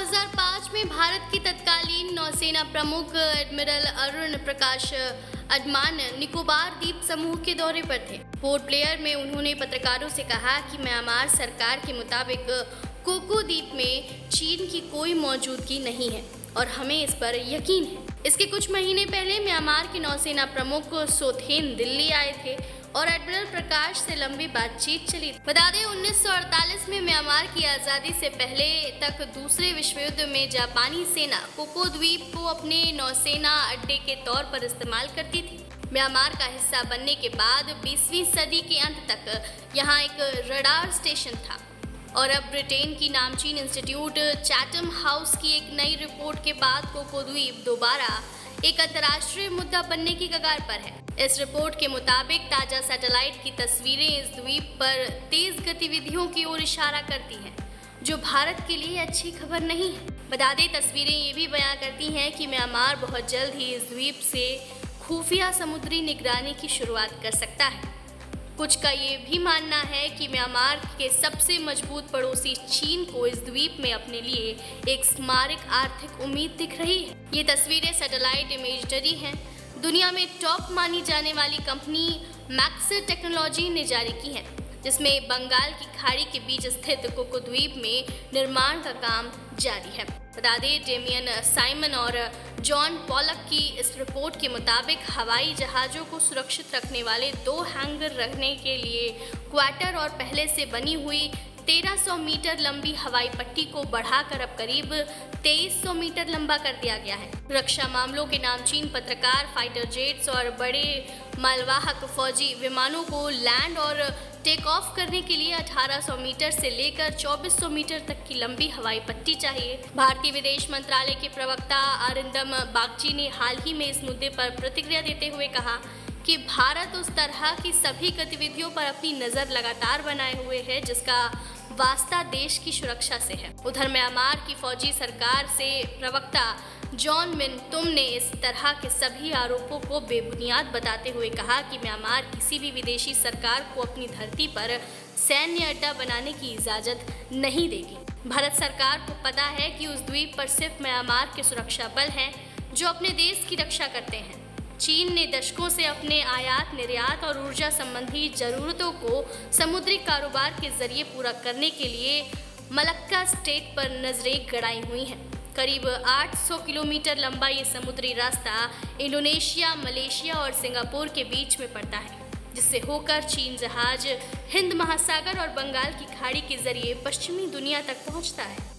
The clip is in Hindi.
2005 में भारत के तत्कालीन नौसेना प्रमुख एडमिरल अरुण प्रकाश अडमान निकोबार द्वीप समूह के दौरे पर थे। पोर्ट ब्लेयर में उन्होंने पत्रकारों से कहा कि म्यांमार सरकार के मुताबिक कोको द्वीप में चीन की कोई मौजूदगी नहीं है और हमें इस पर यकीन है। इसके कुछ महीने पहले म्यांमार के नौसेना प्रमुख सोथेन दिल्ली आए थे और एडमिरल प्रकाश से लंबी बातचीत चली। बता दें 1948 में म्यांमार की आज़ादी से पहले तक दूसरे विश्व युद्ध में जापानी सेना कोको द्वीप को अपने नौसेना अड्डे के तौर पर इस्तेमाल करती थी। म्यांमार का हिस्सा बनने के बाद 20वीं सदी के अंत तक यहाँ एक रडार स्टेशन था और अब ब्रिटेन की नामचीन इंस्टीट्यूट चैथम हाउस की एक नई रिपोर्ट के बाद कोको द्वीप दोबारा एक अंतर्राष्ट्रीय मुद्दा बनने की कगार पर है। इस रिपोर्ट के मुताबिक ताजा सैटेलाइट की तस्वीरें इस द्वीप पर तेज गतिविधियों की ओर इशारा करती हैं, जो भारत के लिए अच्छी खबर नहीं है। बता दें तस्वीरें ये भी बयां करती हैं कि म्यांमार बहुत जल्द ही इस द्वीप से खुफिया समुद्री निगरानी की शुरुआत कर सकता है। कुछ का ये भी मानना है कि म्यांमार के सबसे मजबूत पड़ोसी चीन को इस द्वीप में अपने लिए एक स्मारक आर्थिक उम्मीद दिख रही है। ये तस्वीरें सैटेलाइट इमेजरी हैं। दुनिया में टॉप मानी जाने वाली कंपनी मैक्स टेक्नोलॉजी ने जारी की है, जिसमें बंगाल की खाड़ी के बीच स्थित कोको द्वीप में निर्माण का काम जारी है। बता दें डेमियन साइमन और जॉन पॉलक की इस रिपोर्ट के मुताबिक हवाई जहाज़ों को सुरक्षित रखने वाले 2 हैंगर रखने के लिए क्वार्टर और पहले से बनी हुई 1300 मीटर लंबी हवाई पट्टी को बढ़ाकर अब करीब 2300 मीटर लंबा कर दिया गया है। रक्षा मामलों के नामचीन पत्रकार फाइटर जेट्स और बड़े मालवाहक फौजी विमानों को लैंड और टेक ऑफ करने के लिए 1800 मीटर से लेकर 2400 मीटर तक की लंबी हवाई पट्टी चाहिए। भारतीय विदेश मंत्रालय के प्रवक्ता अरिंदम बागची ने हाल ही में इस मुद्दे पर प्रतिक्रिया देते हुए कहा कि भारत उस तरह की सभी गतिविधियों पर अपनी नज़र लगातार बनाए हुए है जिसका वास्ता देश की सुरक्षा से है। उधर म्यांमार की फौजी सरकार से प्रवक्ता जॉन मिन तुम ने इस तरह के सभी आरोपों को बेबुनियाद बताते हुए कहा कि म्यांमार किसी भी विदेशी सरकार को अपनी धरती पर सैन्य अड्डा बनाने की इजाज़त नहीं देगी। भारत सरकार को पता है कि उस द्वीप पर सिर्फ म्यांमार के सुरक्षा बल हैं जो अपने देश की रक्षा करते हैं। चीन ने दशकों से अपने आयात निर्यात और ऊर्जा संबंधी जरूरतों को समुद्री कारोबार के जरिए पूरा करने के लिए मलक्का स्ट्रेट पर नजरें गड़ाई हुई हैं। करीब 800 किलोमीटर लंबा ये समुद्री रास्ता इंडोनेशिया, मलेशिया और सिंगापुर के बीच में पड़ता है, जिससे होकर चीन जहाज हिंद महासागर और बंगाल की खाड़ी के जरिए पश्चिमी दुनिया तक पहुंचता है।